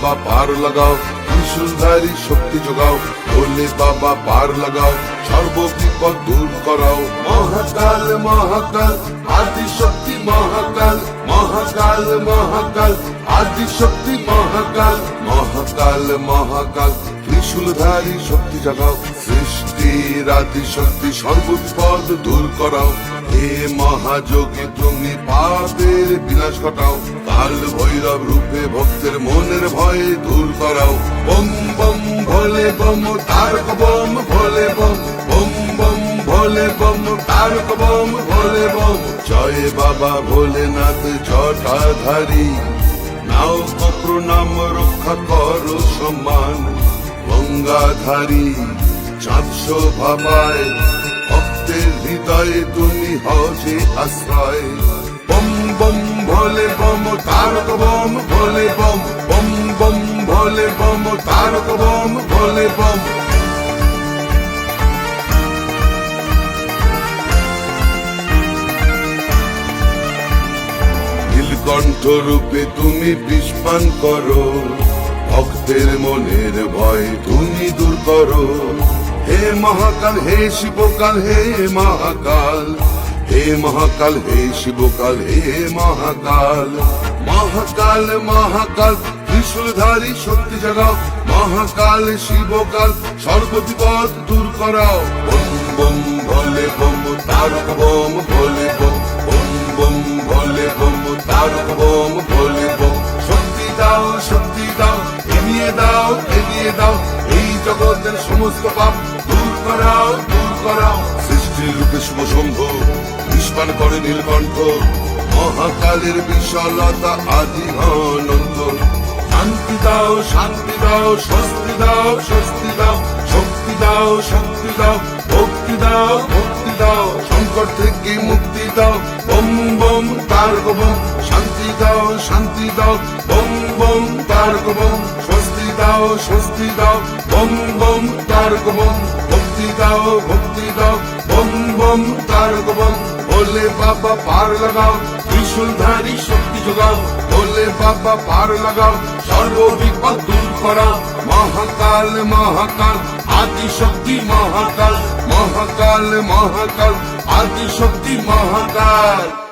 বাবা পার লাগাও, ত্রিশূলধারী শক্তি যোগাও, ভোলে বাবা পার লাগাও, সর্ববিপদ দূর করাও। মহাকাল মহাকাল আদিশক্তি মহাকাল, মহাকাল মহাকাল আদিশক্তি মহাকাল, মহাকাল মহাকাল ত্রিশূলধারী শক্তি জাগাও, সৃষ্টির আদিশক্তি সর্ববিপদ দূর করাও। হে মহাযোগী তুমি পাপের বিনাশ ঘটাও, কাল ভৈরব রূপে ভক্তের মনের ভয় দূর করাও। বম বম ভোলে বম তারক বম ভোলে বম, বম বম ভোলে বম তারক বম ভোলে বম। জয় বাবা ভোলেনাথ জটাধারী, নাও প্রণাম রক্ষা করো সম্মান। গঙ্গাধারী চাঁদ শোভা পায়, ভক্তের হৃদয়ে তুমি হও যে আশ্রয়। বম বম ভোলে বম তারক বম ভোলে বম, বম বম ভোলে বম তারক বম ভোলে বম। নীলকণ্ঠ রূপে তুমি বিষ পান করো, ভক্তের মনের ভয় তুমি দূর করো। হে মহাকাল হে শিবকাল হে মহাকাল, হে মহাকাল হে শিবকাল হে মহাকাল। মহাকাল মহাকাল ত্রিশূলধারী শক্তি জাগাও, মহাকাল শিবকাল সর্ববিপদ দূর করাও। বম বম ভোলে বম তারক বম ভোলে বম, বম বম ভোলে বম তারক বম ভোলে বম। শক্তি দাও শক্তি দাও, এগিয়ে দাও এগিয়ে দাও, এই জগতের সমস্ত পাপ দূর করাও দূর করাও। সৃষ্টির রূপে শুভ শম্ভ নিষ্পান করে নীলকণ্ঠ, মহাকালের বিশালতা আদি অনন্ত। শান্তি দাও শান্তি দাও, স্বস্তি দাও স্বস্তি দাও, শক্তি দাও শক্তি দাও, ভক্তি দাও ভক্তি দাও, সংকট থেকে মুক্তি দাও। বম বম তারক বম, শান্তি দাও শান্তি দাও, বম বম তারক বম। স্বস্তি দাও স্বস্তি দাও, বম বম তারক বম। ভক্তি দাও ভক্তি দাও, বম বম তারক বম। ভোলে বাবা পার লাগাও, ত্রিশূলধারী শক্তি যোগাও, ভোলে বাবা পার লাগাও, সর্ববিপদ দূর করাও। মহাকাল মহাকাল আদিশক্তি মহাকাল, মহাকাল মহাকাল আদিশক্তি মহাকাল।